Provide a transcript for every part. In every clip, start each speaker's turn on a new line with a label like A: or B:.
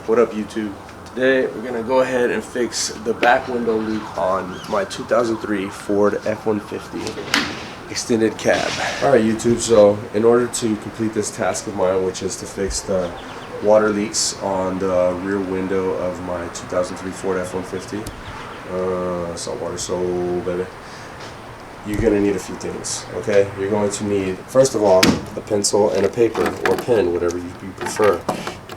A: What up, YouTube? Today we're gonna go ahead and fix the back window leak on my 2003 Ford F-150 extended cab. Alright, YouTube, so in order to complete this task of mine, which is to fix the water leaks on the rear window of my 2003 Ford F-150, saltwater soul, baby, you're gonna need a few things, okay? You're going to need, first of all, a pencil and a paper or pen, whatever you prefer.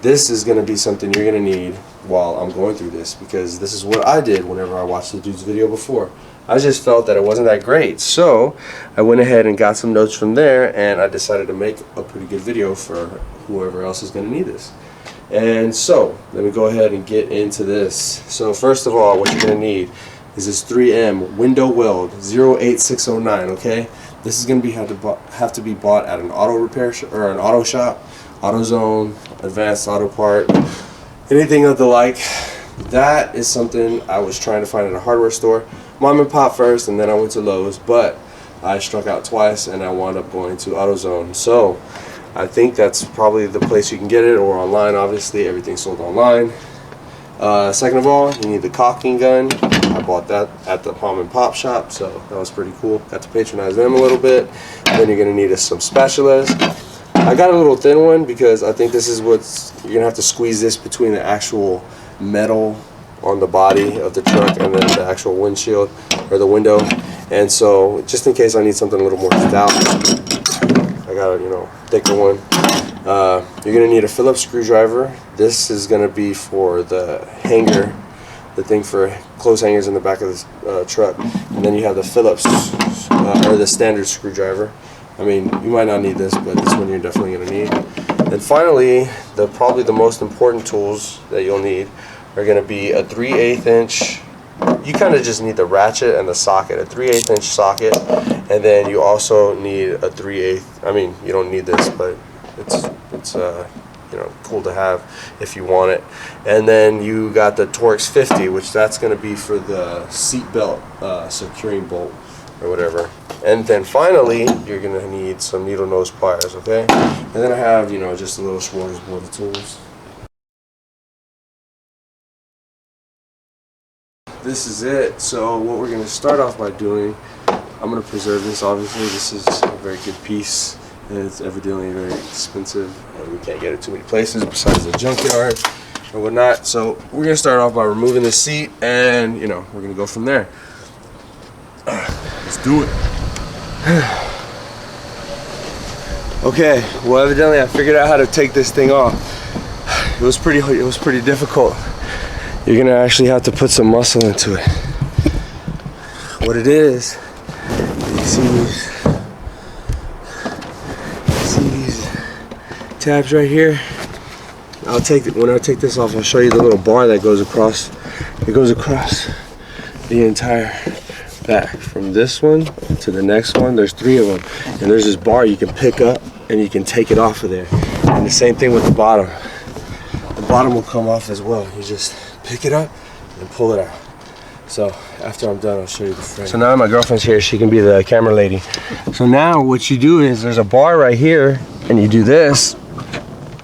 A: This is gonna be something you're gonna need while I'm going through this, because this is what I did whenever I watched the dude's video before. I just felt that it wasn't that great, so I went ahead and got some notes from there, and I decided to make a pretty good video for whoever else is gonna need this. And so let me go ahead and get into this. So first of all, what you're gonna need is this 3M window weld 08609. Okay, this is going to have to be bought at an auto repair or an auto shop, AutoZone, Advanced Auto Part, anything of the like. That is something I was trying to find at a hardware store, mom and pop first, and then I went to Lowe's, but I struck out twice and I wound up going to AutoZone. So I think that's probably the place you can get it, or online. Obviously everything's sold online. Second of all, you need the caulking gun. I bought that at the mom and pop shop, so that was pretty cool. Got to patronize them a little bit. Then you're gonna need some spatulas. I got a little thin one because I think this is what's, you're gonna have to squeeze this between the actual metal on the body of the truck and then the actual windshield or the window. And so just in case I need something a little more stout, I got a thicker one. You're gonna need a Phillips screwdriver. This is gonna be for the hanger, the thing for clothes hangers in the back of this truck. And then you have the Phillips or the standard screwdriver. I mean, you might not need this, but this one you're definitely gonna need. And finally, probably the most important tools that you'll need are gonna be a 3/8 inch. You kind of just need the ratchet and the socket, a 3/8 inch socket, and then you also need a 3/8. I mean, you don't need this, but it's cool to have if you want it. And then you got the Torx 50, which that's going to be for the seat belt securing bolt or whatever. And then finally, you're going to need some needle nose pliers, okay? And then I have, just a little smorgasbord of tools. This is it. So what we're going to start off by doing, I'm going to preserve this. Obviously, this is a very good piece. It's evidently very expensive, and we can't get it too many places besides the junkyard or whatnot. So we're gonna start off by removing the seat, and we're gonna go from there. Let's do it. Okay. Well, evidently I figured out how to take this thing off. It was pretty difficult. You're gonna actually have to put some muscle into it. What it is, you see these tabs right here. When I take this off, I'll show you the little bar that goes across. It goes across the entire back from this one to the next one. There's 3 of them, and there's this bar you can pick up and you can take it off of there. And the same thing with the bottom. The bottom will come off as well. You just pick it up and pull it out. So after I'm done, I'll show you the frame. So now my girlfriend's here. She can be the camera lady. So now what you do is there's a bar right here, and you do this.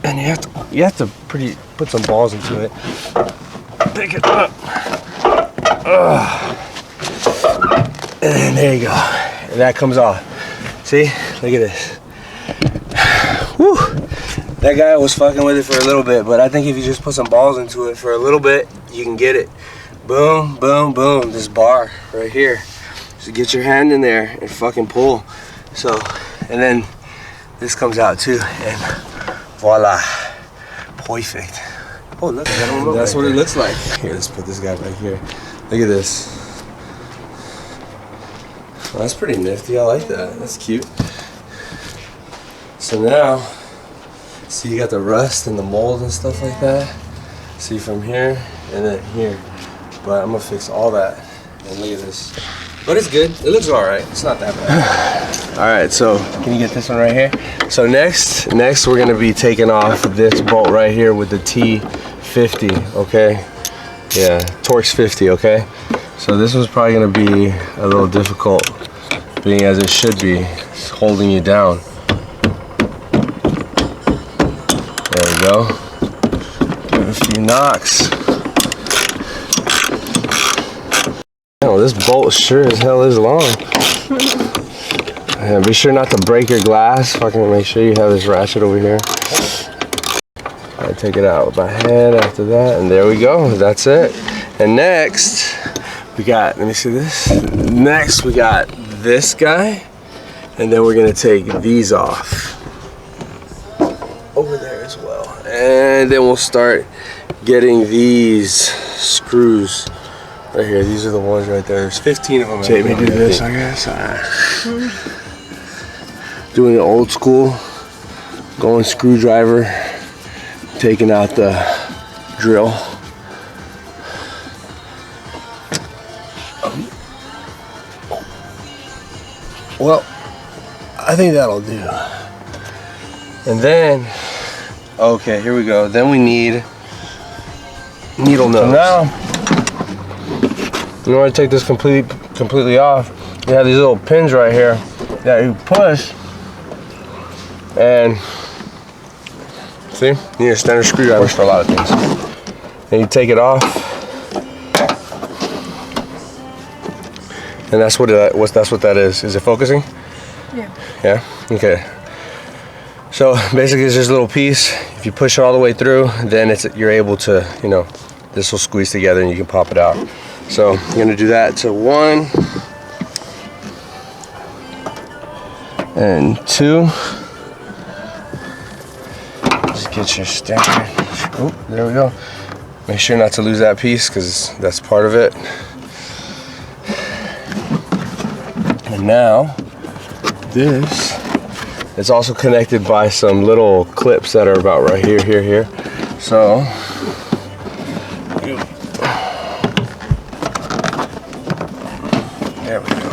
A: And you have to put some balls into it. Pick it up. And there you go. And that comes off. See? Look at this. Whew. That guy was fucking with it for a little bit, but I think if you just put some balls into it for a little bit, you can get it. Boom, boom, boom. This bar right here. So get your hand in there and fucking pull. So, and then this comes out too, and voila, perfect. Oh look, that's what it looks like. Here, let's put this guy back here. Look at this. Well, that's pretty nifty. I like that. That's cute. So now, see, you got the rust and the mold and stuff like that. See, from here and then here. But I'm gonna fix all that. And look at this. But it's good. It looks all right. It's not that bad. All right, so can you get this one right here? So next we're gonna be taking off this bolt right here with the T50, okay? Yeah, Torx 50, okay? So this was probably gonna be a little difficult, being as it should be. It's holding you down. There we go. Give it a few knocks. Oh, this bolt sure as hell is long. Yeah, be sure not to break your glass. Fucking make sure you have this ratchet over here. I take it out with my hand after that, and there we go. That's it. And next, we got, let me see this. Next, we got this guy, and then we're gonna take these off over there as well. And then we'll start getting these screws right here. These are the ones right there. There's 15 of them. Jamie, do this, I guess. Doing it old school, going screwdriver, taking out the drill. Well, I think that'll do. And then, okay, here we go. Then we need needle nose. So now, in order to take this completely off, you have these little pins right here that you push, and see, you need a standard screwdriver for a lot of things. And you take it off, and that's what that is. Is it focusing?
B: Yeah.
A: Yeah. Okay. So basically, it's just a little piece. If you push it all the way through, then you're able to, you know, this will squeeze together and you can pop it out. So I'm gonna do that to 1 and 2. Just get your standard. Oh, there we go. Make sure not to lose that piece because that's part of it. And now this is also connected by some little clips that are about right here, here. So there we go.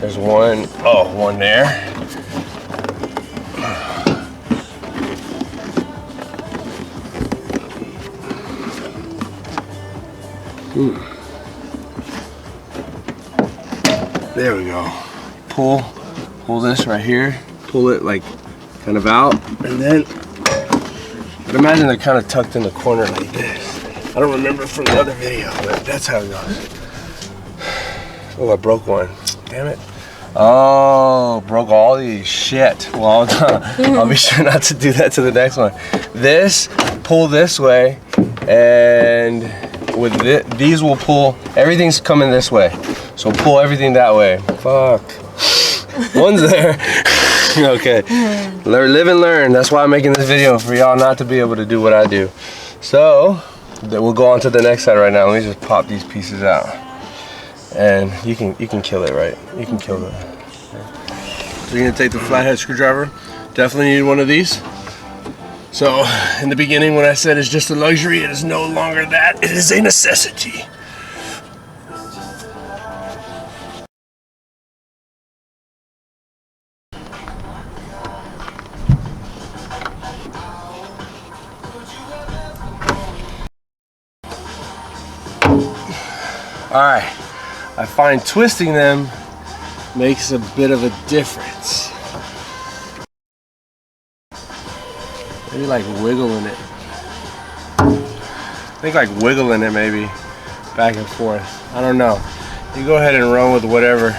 A: There's one. Oh, one there. There we go. Pull this right here. Pull it like kind of out, and then but imagine they're kind of tucked in the corner like this. I don't remember from the other video, but that's how it goes. Oh, I broke one. Damn it. Oh, broke all these. Shit. Well, I'll be sure not to do that to the next one. This, pull this way, and with these will pull, everything's coming this way. So pull everything that way. Fuck. One's there. Okay. Live and learn. That's why I'm making this video, for y'all not to be able to do what I do. So, we'll go on to the next side right now. Let me just pop these pieces out. And you can kill it, right? You can kill it. So you're gonna take the flathead screwdriver. Definitely need one of these. So in the beginning when I said it's just a luxury, it is no longer that. It is a necessity. All right. I find twisting them makes a bit of a difference. Maybe like wiggling it. I think like wiggling it maybe back and forth. I don't know. You go ahead and run with whatever.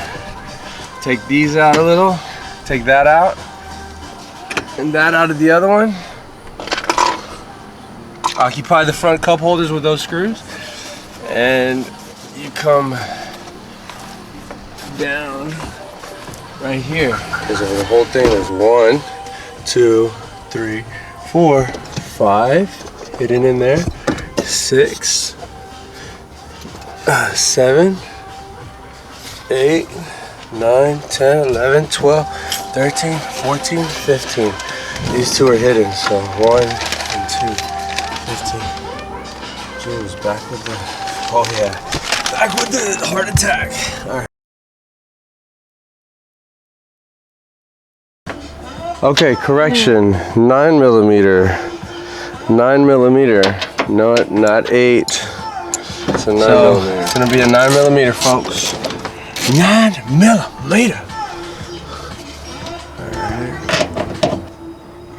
A: Take these out a little. Take that out. And that out of the other one. Occupy the front cup holders with those screws. And you come down right here. Because over the whole thing is 1, 2, 3, 4, 5 hidden in there. 6, 7, 8, 9, 10, 11, 12, 13, 14, 15. These two are hidden, so 1 and 2, 15. Jules back with the, oh yeah, back with the heart attack. All right. Okay, correction, 9mm. 9mm, no, not 8. It's a 9mm. So, it's gonna be a 9mm, folks. 9mm.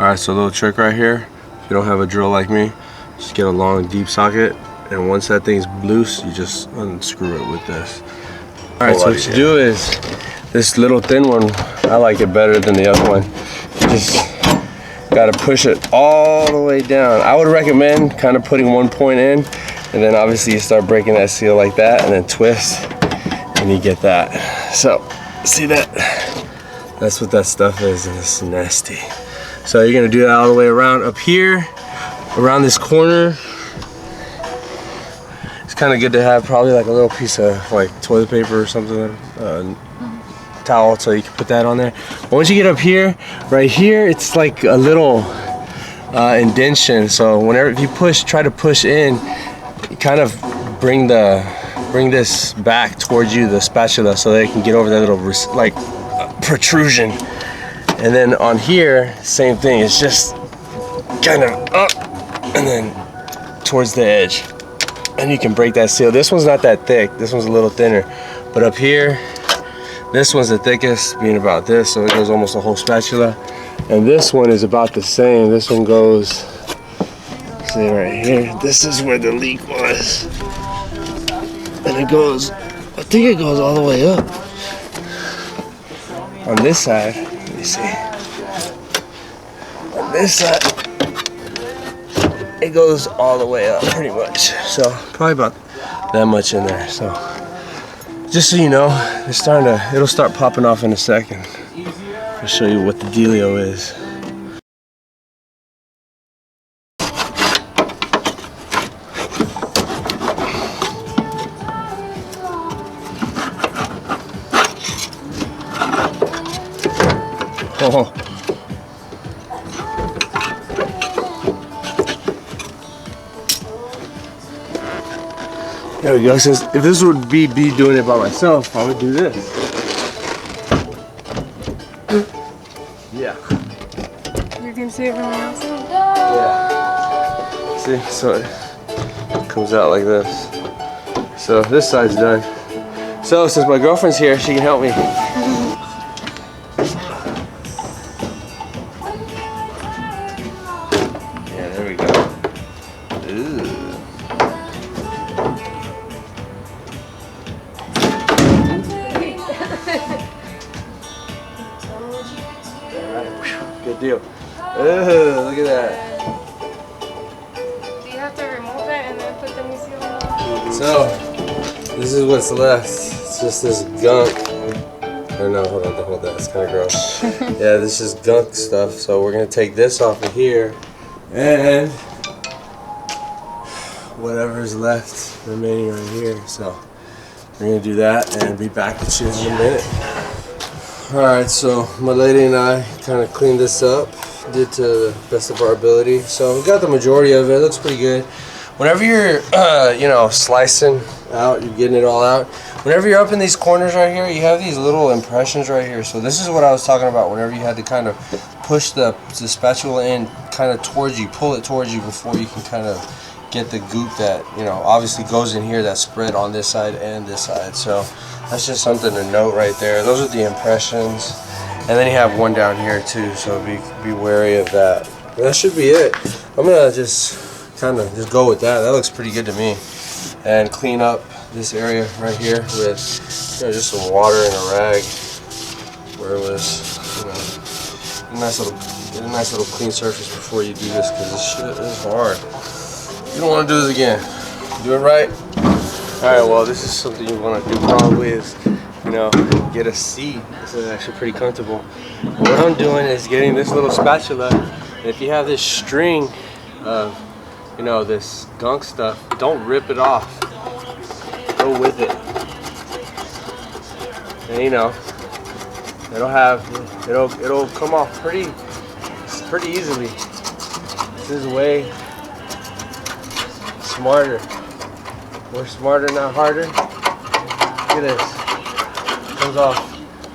A: Alright, so a little trick right here. If you don't have a drill like me, Just get a long deep socket, and once that thing's loose, you just unscrew it with this. All right, so what you do is, this little thin one, I like it better than the other one. You just gotta push it all the way down. I would recommend kind of putting one point in, and then obviously you start breaking that seal like that, and then twist, and you get that. So, see that? That's what that stuff is, and it's nasty. So you're gonna do that all the way around up here, around this corner. It's kind of good to have probably like a little piece of like toilet paper or something, towel, so you can put that on there. Once you get up here, right here, it's like a little indentation. So whenever if you push, try to push in, you kind of bring this back towards you, the spatula, so they can get over that little like protrusion. And then on here, same thing. It's just kind of up and then towards the edge, and you can break that seal. This one's not that thick. This one's a little thinner, but up here, this one's the thickest, being about this, so it goes almost a whole spatula. And this one is about the same. This one goes, see right here, this is where the leak was. And it goes, I think it goes all the way up. On this side, let me see. On this side, it goes all the way up pretty much. So probably about that much in there. So just so you know, it's starting to, it'll start popping off in a second. I'll show you what the dealio is. Oh. There we go. Since if this would be doing it by myself, I would do this. Yeah.
B: You can see everyone else.
A: Yeah. See, so it comes out like this. So this side's done. So since my girlfriend's here, she can help me. Yeah, there we go. Ooh. Good deal. Oh, look at that.
B: Do you have to remove it and then put the new seal on?
A: So, this is what's left. It's just this gunk. Or no, hold on, don't hold that. It's kind of gross. Yeah, this is gunk stuff. So we're going to take this off of here. And whatever's left remaining right here. So, we're going to do that and be back with you in a minute. Alright, so my lady and I kind of cleaned this up, did to the best of our ability. So we got the majority of it. It looks pretty good. Whenever you're, you know, slicing out, you're getting it all out. Whenever you're up in these corners right here, you have these little impressions right here. So this is what I was talking about. Whenever you had to kind of push the spatula in kind of towards you, pull it towards you before you can kind of get the goop that, you know, obviously goes in here, that spread on this side and this side. So that's just something to note right there. Those are the impressions. And then you have one down here too, so be wary of that. And that should be it. I'm gonna just kind of just go with that. That looks pretty good to me. And clean up this area right here with, you know, just some water and a rag where it was, you know, get a nice little clean surface before you do this, because this shit is hard. You don't want to do this again. Do it right. Alright, well, this is something you want to do probably is, you know, get a seat. This is actually pretty comfortable. What I'm doing is getting this little spatula, and if you have this string of, you know, this gunk stuff, don't rip it off. Go with it. And you know, it'll come off pretty easily. This is way smarter. We're smarter, not harder. Look at this. It comes off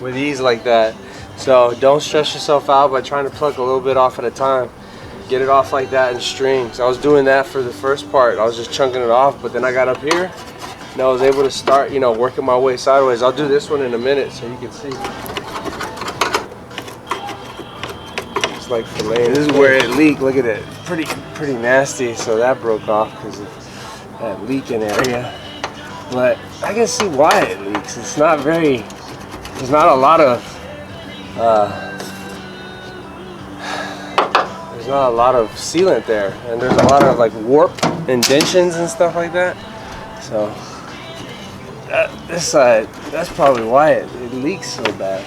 A: with ease like that. So don't stress yourself out by trying to pluck a little bit off at a time. Get it off like that in strings. I was doing that for the first part. I was just chunking it off, but then I got up here and I was able to start, you know, working my way sideways. I'll do this one in a minute so you can see. Just like fillet. This is where it leaked. Look at it. Pretty nasty. So that broke off because of that leaking area. But I can see why it leaks. It's not very. There's not a lot of. There's not a lot of sealant there, and there's a lot of like warp indentions and stuff like that. So this side, that's probably why it leaks so bad.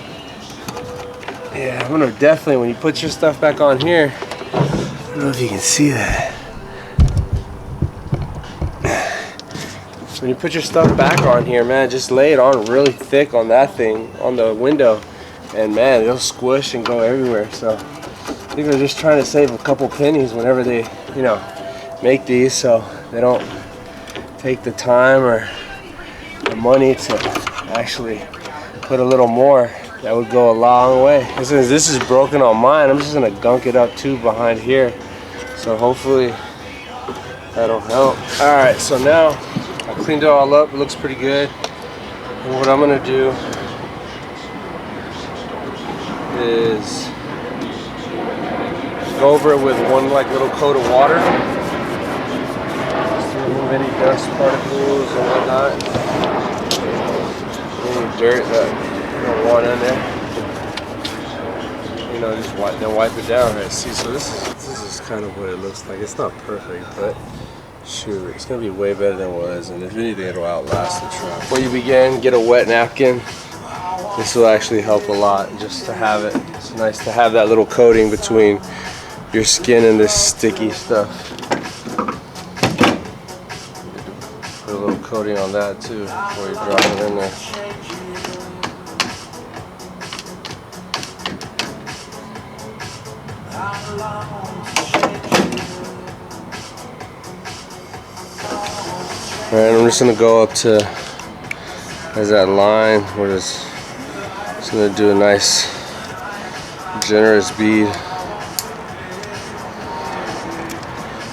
A: Yeah, I'm gonna definitely, when you put your stuff back on here, I don't know if you can see that. When you put your stuff back on here, man, just lay it on really thick on that thing, on the window, and man, it'll squish and go everywhere. So I think they're just trying to save a couple pennies whenever they, you know, make these, so they don't take the time or the money to actually put a little more. That would go a long way. Since this is broken on mine, I'm just gonna gunk it up too behind here. So hopefully that'll help. All right, so now I cleaned it all up. It looks pretty good. And what I'm gonna do is go over it with one like little coat of water. Just to remove any dust particles and whatnot. Any dirt that you don't want in there. You know, just wipe it down. Right? See, so this is kind of what it looks like. It's not perfect, but shoot, it's gonna be way better than it was, and if anything, it'll outlast the truck. Before you begin, get a wet napkin. This will actually help a lot, just to have it. It's nice to have that little coating between your skin and this sticky stuff. Put a little coating on that too before you drop it in there. Alright, I'm just gonna go up to, there's that line where it's just gonna do a nice generous bead.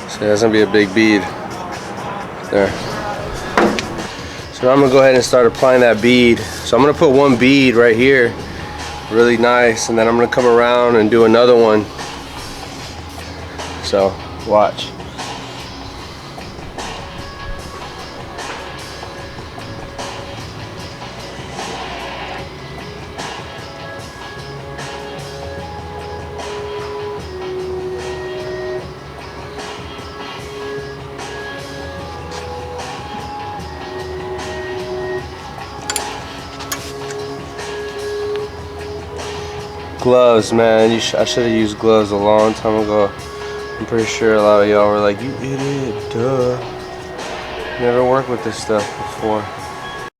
A: So that's gonna be a big bead there. So now I'm gonna go ahead and start applying that bead. So I'm gonna put one bead right here, really nice, and then I'm gonna come around and do another one. So watch. Gloves, man. I should have used gloves a long time ago. I'm pretty sure a lot of y'all were like, you idiot, duh. Never worked with this stuff before.